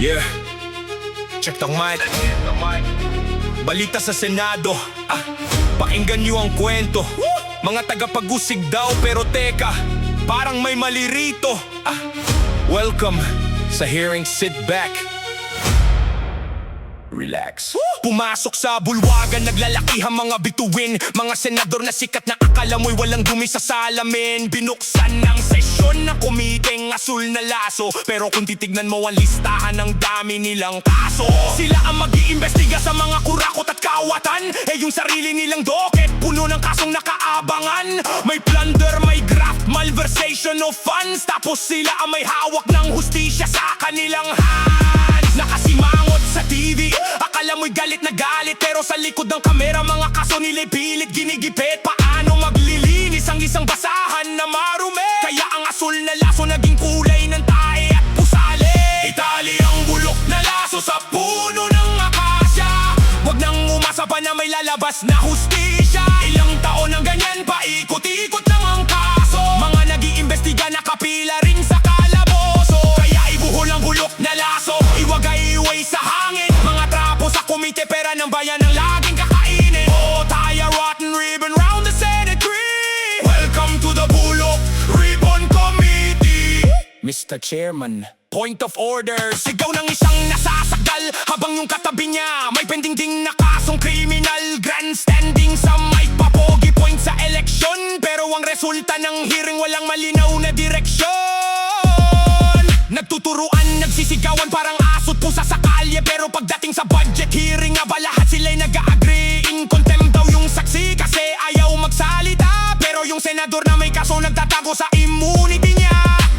Yeah, check the mic. Balita sa Senado, pakinggan niyo ang kwento. Mga tagapag-usig daw pero teka, parang may mali rito. Welcome sa hearing, sit back, relax. Pumasok sa bulwagan, naglalakihang mga bituin. Mga senador na sikat na akala mo'y walang dumi sa salamin. Binuksan ng sesyon na kumiteng asul na laso. Pero kung titignan mo ang listahan ng dami nilang kaso, sila ang mag-iimbestiga sa mga kurakot at kawatan. Yung sarili nilang doket, puno ng kasong nakaabangan. May plunder, may graft, malversation of funds. Tapos sila ang may hawak ng hustisya sa kanilang hands. Nakasimangot sa TV, akala mo'y galit na galit. Pero sa likod ng kamera, mga kaso nila'y pilit ginigipit. Paano maglilinis ang isang basahan na marumi? Kaya ang asul na laso naging kulay ng tae at pusali. Itali ang bulok na laso sa puno ng akasya. Huwag nang umasa pa na may lalabas na hustisya. Ilang taon ng ganyan, paikot-ikot lang ang kaso. Mga nag-iimbestiga nakapila rin sa kalaboso. Kaya ibuhol ang bulok na laso, iwagay-iway sa hangin. Mga trapo sa komite, pera ng bayan ang laging kakainin. Tie a rotten ribbon round the Senate tree. Welcome to the Bulok Ribbon Committee. Mr. Chairman, point of order. Sigaw ng isang nasasakdal habang yung katabi niya may pending na kasong kriminal. Grandstanding sa mic, papogi point sa eleksyon. Pero ang resulta ng hearing walang malinaw na direksyon. Nagtuturuan, nagsisigawan parang asot pusa sa kalye. Pero pagdating sa budget hearing nga ba lahat sila'y nag-a-agree? In contempt daw yung saksi kasi ayaw magsalita. Pero yung senador na may kaso nagtatago sa immunity niya.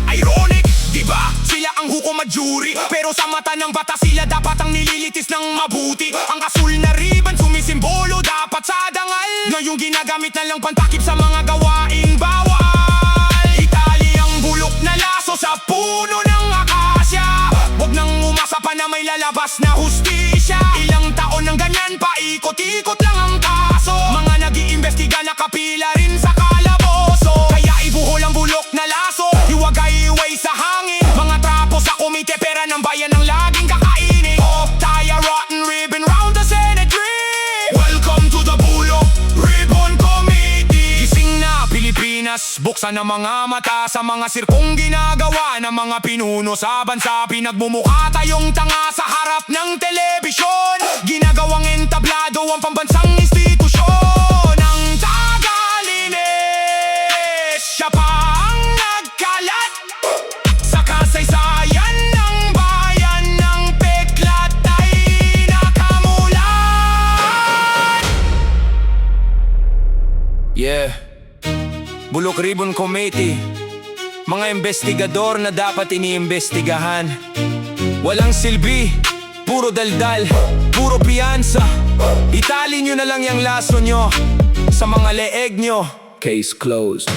Ironic, diba? Sila ang hukom at jury, pero sa mata ng bata sila dapat ang nililitis ng mabuti. Ang asul na ribbon sumisimbolo dapat sa dangal. Ngayong ginagamit na lang pantakip sa mga gawaing bawal. Itali ang bulok na laso sa puno ng akasya. Huwag nang umasa pa na may lalabas na hustisya. Ilang taon ng ganyan, paikot-ikot lang ang kaso. Mga nag-iimbestiga nakapila rin sa kalaboso. Kaya ibuhol ang bulok na laso, iwagay-iway sa hangin. Mga trapo sa komite, pera ng bayan ang laging kakainin. Tie a rotten ribbon round the Senate tree. Welcome to the Bulok Ribbon Committee. Gising na Pilipinas, buksan ang mga mata sa mga sirkong ginagawa ng mga pinuno sa bansa. Pinagmumukha tayong tanga sa harap ng telebisyon. Ginagawang entablado ang pambansang institusyon. Ang tagalinis, siya pa ang nagkalat sa kasaysayan ng bayan. Ng peklat ay nakamulat. Yeah, Bulok Ribbon Committee, mga investigador na dapat iniimbestigahan. Walang silbi, puro daldal, puro piyansa. Itali nyo na lang yung laso nyo sa mga leeg nyo. Case closed.